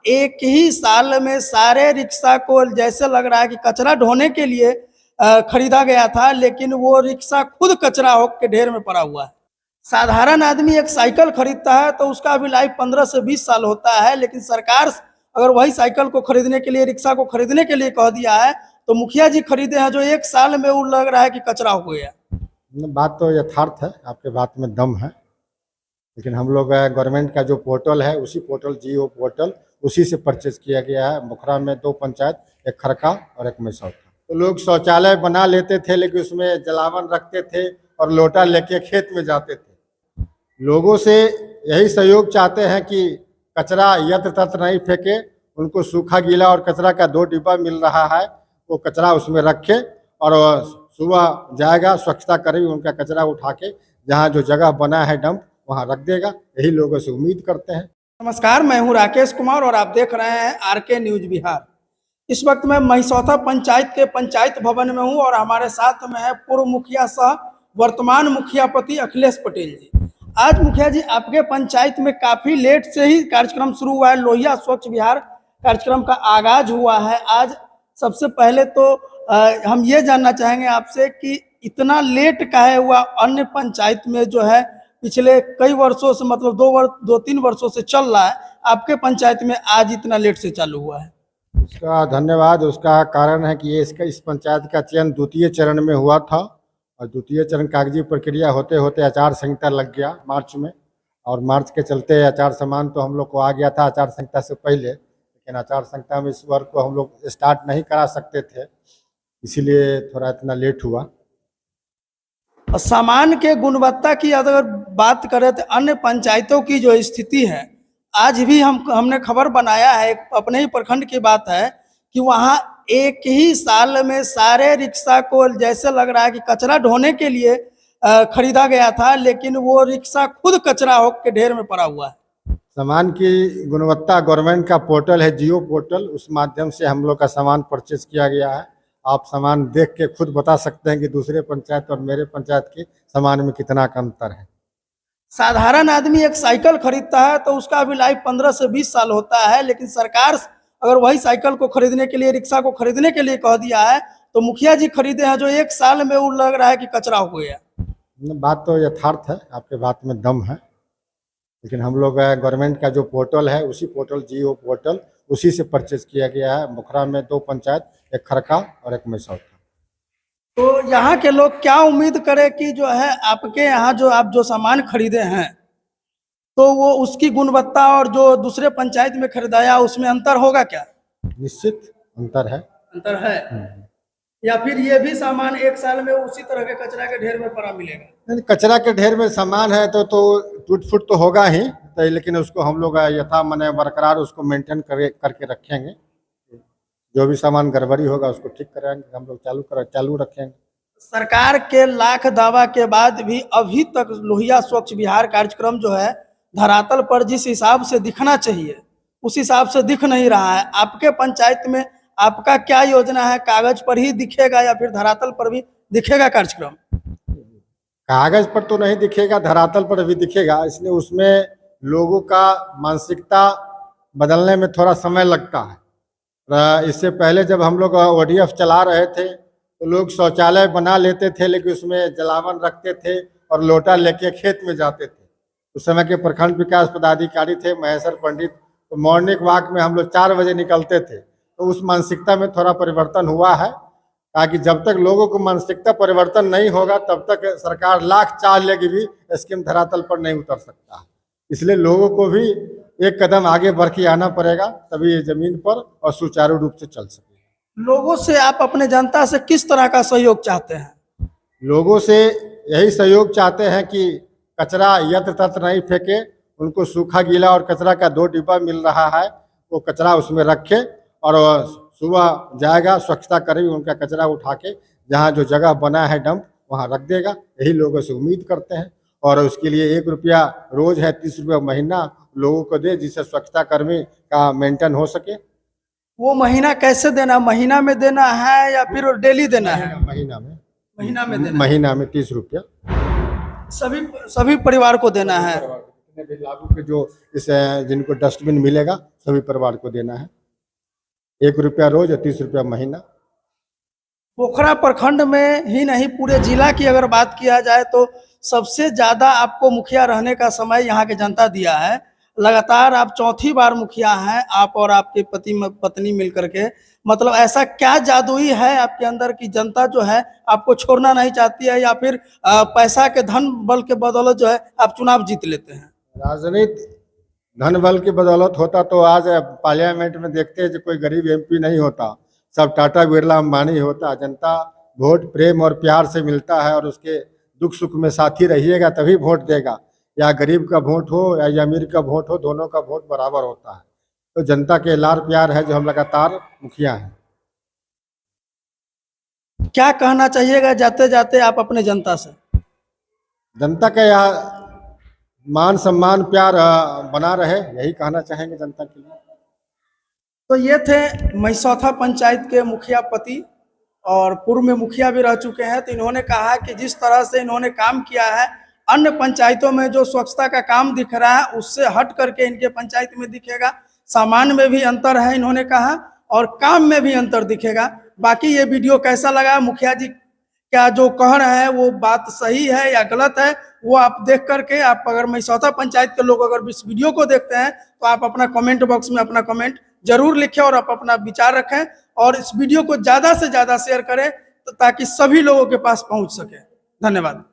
एक ही साल में सारे रिक्शा को जैसे लग रहा है कि कचरा ढोने के लिए खरीदा गया था, लेकिन वो रिक्शा खुद कचरा होकर ढेर में पड़ा हुआ है। साधारण आदमी एक साइकिल खरीदता है तो उसका अभी लाइफ 15 से 20 साल होता है, लेकिन सरकार अगर वही साइकिल को खरीदने के लिए, रिक्शा को खरीदने के लिए कह दिया है, तो मुखिया जी खरीदे हैं जो एक साल में वो लग रहा है कि कचरा हो गया। बात तो यथार्थ है, आपके बात में दम है, लेकिन हम लोग गवर्नमेंट का जो पोर्टल है उसी पोर्टल जियो पोर्टल उसी से परचेज किया गया है। मुखरा में 2 पंचायत, एक खरका और एक मैसौर। तो लोग शौचालय बना लेते थे लेकिन उसमें जलावन रखते थे और लोटा लेके खेत में जाते थे। लोगों से यही सहयोग चाहते हैं कि कचरा यत्र तत्र नहीं फेंके, उनको सूखा गीला और कचरा का 2 डिब्बा मिल रहा है, वो कचरा उसमें रखे और सुबह जाएगा स्वच्छता करेगी, उनका कचरा उठा के जहाँ जो जगह बना है डंप वहाँ रख देगा। यही लोगों से उम्मीद करते हैं। नमस्कार, मैं हूँ राकेश कुमार और आप देख रहे हैं आरके न्यूज बिहार। इस वक्त मैं महिसौथा पंचायत के पंचायत भवन में हूँ और हमारे साथ में है पूर्व मुखिया सह वर्तमान मुखिया पति अखिलेश पटेल जी। आज मुखिया जी, आपके पंचायत में काफी लेट से ही कार्यक्रम शुरू हुआ है, लोहिया स्वच्छ बिहार कार्यक्रम का आगाज हुआ है आज। सबसे पहले तो हम ये जानना चाहेंगे आपसे कि इतना लेट काहे हुआ? अन्य पंचायत में जो है पिछले कई वर्षों से, मतलब 2-3 वर्षों से चल रहा है, आपके पंचायत में आज इतना लेट से चालू हुआ है। उसका धन्यवाद। उसका कारण है कि इस पंचायत का चयन द्वितीय चरण में हुआ था और द्वितीय चरण कागजी प्रक्रिया होते होते आचार संहिता लग गया मार्च में, और मार्च के चलते आचार सम्मान तो हम लोग को आ गया था आचार संहिता से पहले, लेकिन आचार संहिता में इस वर्क को हम लोग स्टार्ट नहीं करा सकते थे, इसीलिए थोड़ा इतना लेट हुआ। सामान के गुणवत्ता की अगर बात करें तो अन्य पंचायतों की जो स्थिति है, आज भी हमने खबर बनाया है, अपने ही प्रखंड की बात है कि वहाँ एक ही साल में सारे रिक्शा को जैसे लग रहा है कि कचरा ढोने के लिए खरीदा गया था, लेकिन वो रिक्शा खुद कचरा होकर ढेर में पड़ा हुआ है। सामान की गुणवत्ता गवर्नमेंट का पोर्टल है जियो पोर्टल, उस माध्यम से हम लोग का सामान परचेज किया गया है। आप सामान देख के खुद बता सकते हैं कि दूसरे पंचायत और मेरे पंचायत के सामान में कितना का अंतर है। साधारण आदमी एक साइकिल खरीदता है तो उसका अभी लाइफ 15 से 20 साल होता है, लेकिन सरकार अगर वही साइकिल को खरीदने के लिए, रिक्शा को खरीदने के लिए कह दिया है, तो मुखिया जी खरीदे हैं जो एक साल में वो लग रहा है कि कचरा हो गया। बात तो यथार्थ है, आपके बात में दम है, लेकिन हम लोग गवर्नमेंट का जो पोर्टल है उसी पोर्टल जियो पोर्टल उसी से परचेज किया गया है। मुखरा में 2 पंचायत, एक खरका और एक मैसौर। तो यहाँ के लोग क्या उम्मीद करें कि जो है आपके यहाँ जो आप जो सामान खरीदे हैं तो वो उसकी गुणवत्ता और जो दूसरे पंचायत में खरीदाया उसमें अंतर होगा क्या? निश्चित अंतर है। अंतर है, या फिर ये भी सामान एक साल में उसी तरह के कचरा के ढेर में पड़ा मिलेगा? नहीं, कचरा के ढेर में सामान है तो टूट फूट तो होगा ही, तो लेकिन उसको हम लोग यथा माने बरकरार उसको मेंटेन करके रखेंगे। जो भी सामान गड़बड़ी होगा उसको ठीक कराएंगे, हम लोग चालू रखेंगे। सरकार के लाख दावा के बाद भी अभी तक लोहिया स्वच्छ बिहार कार्यक्रम जो है धरातल पर जिस हिसाब से दिखना चाहिए उस हिसाब से दिख नहीं रहा है। आपके पंचायत में आपका क्या योजना है? कागज पर ही दिखेगा या फिर धरातल पर भी दिखेगा कार्यक्रम? कागज पर तो नहीं दिखेगा, धरातल पर भी दिखेगा, इसलिए उसमें लोगों का मानसिकता बदलने में थोड़ा समय लगता है। इससे पहले जब हम लोग ODF चला रहे थे तो लोग शौचालय बना लेते थे लेकिन उसमें जलावन रखते थे और लोटा लेके खेत में जाते थे। उस समय के प्रखंड विकास पदाधिकारी थे महेश्वर पंडित, तो मॉर्निंग वॉक में हम लोग 4 बजे निकलते थे। तो उस मानसिकता में थोड़ा परिवर्तन हुआ है, ताकि जब तक लोगों को मानसिकता परिवर्तन नहीं होगा तब तक सरकार लाख चाह लेगी भी स्कीम धरातल पर नहीं उतर सकता। इसलिए लोगों को भी एक कदम आगे बढ़ के आना पड़ेगा, तभी ये जमीन पर और सुचारू रूप से चल सके। लोगों से आप अपने जनता से किस तरह का सहयोग चाहते हैं? लोगों से यही सहयोग चाहते हैं कि कचरा यत्र तत्र नहीं फेंके, उनको सूखा गीला और कचरा का 2 डिब्बा मिल रहा है, वो कचरा उसमें रखे और सुबह जाएगा स्वच्छता करेगी, उनका कचरा उठा के जहाँ जो जगह बना है डंप वहाँ रख देगा। यही लोगों से उम्मीद करते हैं और उसके लिए 1 रुपया रोज है, 30 रुपया महीना लोगों को दे, जिससे स्वच्छता कर्मी का मेंटेन हो सके। वो महीना कैसे देना? महीना में देना है या फिर डेली देना है? महीना में देना, महीना में 30 रुपया सभी परिवार को देना है। जितने भी लागू के जो इस जिनको डस्टबिन मिलेगा सभी परिवार को देना है। 1 रुपया रोज और 30 रुपया महीना। पोखरा प्रखंड में ही नहीं पूरे जिला की अगर बात किया जाए तो सबसे ज्यादा आपको मुखिया रहने का समय यहाँ के जनता दिया है। लगातार आप चौथी बार मुखिया हैं, आप और आपके पत्नी मिलकर के। मतलब ऐसा क्या जादुई है आपके अंदर कि जनता जो है आपको छोड़ना नहीं चाहती है, या फिर पैसा के धन बल के बदौलत जो है आप चुनाव जीत लेते हैं? राजनीति धन बल की बदौलत होता तो आज पार्लियामेंट में देखते हैं जो कोई गरीब एमपी नहीं होता, सब टाटा बिरला अंबानी होता। जनता वोट प्रेम और प्यार से मिलता है और उसके दुख सुख में साथी रहिएगा तभी वोट देगा। या गरीब का वोट हो या अमीर का वोट हो, दोनों का वोट बराबर होता है। तो जनता के लाड़ प्यार है जो हम लगातार मुखिया हैं। क्या कहना चाहिएगा जाते जाते आप अपने जनता से? जनता का यह मान सम्मान प्यार बना रहे, यही कहना चाहेंगे जनता के लिए। तो ये थे महिसौथा पंचायत के मुखिया पति और पूर्व में मुखिया भी रह चुके हैं। तो इन्होंने कहा कि जिस तरह से इन्होंने काम किया है, अन्य पंचायतों में जो स्वच्छता का काम दिख रहा है उससे हट करके इनके पंचायत में दिखेगा। सामान में भी अंतर है इन्होंने कहा, और काम में भी अंतर दिखेगा। बाकी ये वीडियो कैसा लगा, मुखिया जी क्या जो कह रहे हैं वो बात सही है या गलत है, वो आप देख करके, आप अगर महिसौथा पंचायत के लोग अगर इस वीडियो को देखते हैं तो आप अपना कमेंट बॉक्स में अपना कमेंट जरूर लिखें और आप अपना विचार रखें, और इस वीडियो को ज़्यादा से ज़्यादा शेयर करें ताकि सभी लोगों के पास पहुंच सके। धन्यवाद।